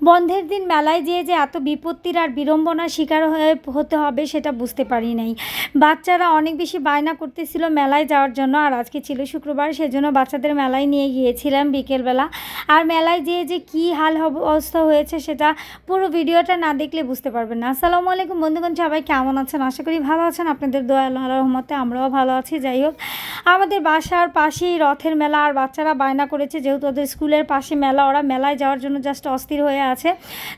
বন্ধের দিন মেলায় যেয়ে যে এত বিপত্তির আর বিড়ম্বনার শিকার হতে হবে সেটা বুঝতে পারি নাই। বাচ্চারা অনেক বেশি বায়না করতেছিল মেলায় যাওয়ার জন্য, আর আজকে ছিল শুক্রবার, সেজন্য বাচ্চাদের মেলায় নিয়ে গিয়েছিলাম বিকেলবেলা। আর মেলায় যেয়ে যে কী হাল অবস্থা হয়েছে সেটা পুরো ভিডিওটা না দেখলে বুঝতে পারবেন না। আসসালামু আলাইকুম বন্ধুগণ, সবাই কেমন আছেন? আশা করি ভালো আছেন। আপনাদের দোয়া আল্লাহর রহমতে আমরাও ভালো আছি। যাই হোক, আমাদের বাসার পাশেই রথের মেলা, আর বাচ্চারা বায়না করেছে যেহেতু ওদের স্কুলের পাশে মেলা, ওরা মেলায় যাওয়ার জন্য জাস্ট অস্থির হয়ে আছে।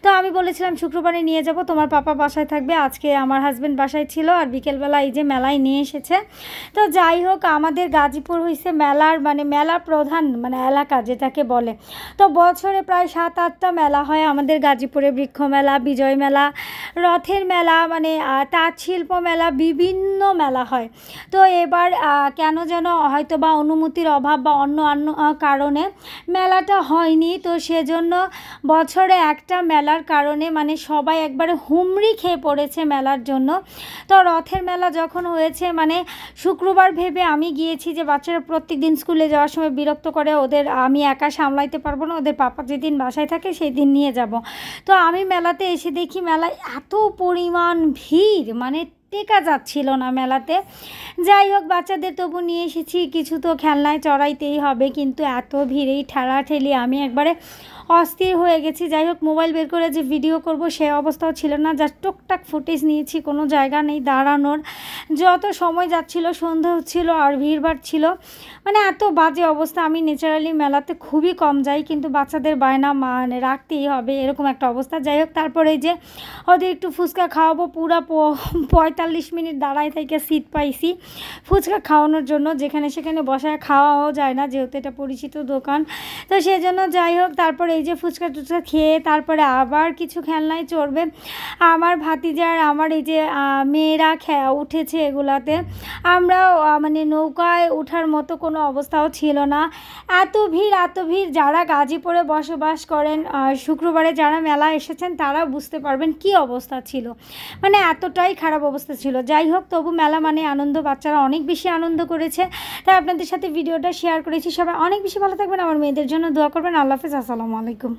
তো আমি বলেছিলাম শুক্রবারে নিয়ে যাব, তোমার পাপা বাসায় থাকবে। আজকে আমার হাজব্যান্ড বাসায় ছিল, আর বিকেলবেলা এই যে মেলায় নিয়ে এসেছে। তো যাই হোক, আমাদের গাজীপুর হয়েছে মেলার প্রধান এলাকা যেটাকে বলে। তো বছরে প্রায় 7-8টা মেলা হয় আমাদের গাজীপুরে। বৃক্ষ মেলা, বিজয় মেলা, রথের মেলা, তাঁত শিল্প মেলা, বিভিন্ন মেলা হয়। তো এবার কেন যেন হয়তো বা অনুমতির অভাব বা অন্য কারণে মেলাটা হয়নি। তো সেজন্য বছরে একটা মেলার কারণে সবাই একবারে হুমড়ি খেয়ে পড়েছে মেলার জন্য। তো রথের মেলা যখন হয়েছে শুক্রবার ভেবে আমি গিয়েছি যে বাচ্চারা প্রত্যেক দিন স্কুলে যাওয়ার সময় বিরক্ত করে, ওদের আমি একা সামলাইতে পারবো না, ওদের পাপা যেদিন বাসায় থাকে সেই দিন নিয়ে যাব। তো আমি মেলাতে এসে দেখি মেলায় এত পরিমাণ ভিড়, টেকা যাচ্ছিল না মেলাতে। যাই হোক, বাচ্চাদের তবু নিয়ে এসেছি, কিছু তো খেলনায় চড়াইতেই হবে, কিন্তু এত ভিড়েই ঠেলাঠেলি আমি একবারে অস্থির হয়ে গেছি। যাই হোক, মোবাইল বের করে যে ভিডিও করব সে অবস্থাও ছিল না, জাস্ট টুকটাক ফুটেজ নিয়েছি, কোনো জায়গা নেই দাঁড়ানোর। যত সময় যাচ্ছিল সন্ধ্যা হচ্ছিল আর ভিড়ভাড় ছিল, এত বাজে অবস্থা। আমি ন্যাচারালি মেলাতে খুবই কম যাই, কিন্তু বাচ্চাদের বায়না রাখতেই হবে, এরকম একটা অবস্থা। যাই হোক, তারপরে এই যে ওদের একটু ফুচকা খাওয়াবো, পুরো 45 মিনিট দাঁড়ায় থেকে সিট পাইছি ফুচকা খাওয়ানোর জন্য, যেখানে সেখানে বসায় খাওয়াও যায় না যেহেতু এটা পরিচিত দোকান। তো সেই জন্য যাই হোক, তারপরে এই যে ফুচকা টুচকা খেয়ে তারপরে আবার কিছু খেলনায় চড়বে। আমার ভাতিজার আমার এই যে মেয়েরা উঠেছে এগুলাতে। আমরাও নৌকায় ওঠার মতো কোনো অবস্থাও ছিল না। এত ভিড়। যারা গাজীপুরে বসবাস করেন, শুক্রবারে যারা মেলা এসেছেন তারা বুঝতে পারবেন কি অবস্থা ছিল, এতটাই খারাপ অবস্থা ছিল। যাই হোক, তবু মেলা আনন্দ, বাচ্চারা অনেক বেশি আনন্দ করেছে, তাই আপনাদের সাথে ভিডিওটা শেয়ার করেছি। সবাই অনেক বেশি ভালো থাকবেন, আমার মেয়েদের জন্য দোয়া করবেন। আল্লাহ হাফেজ, আসসালামু আলাইকুম।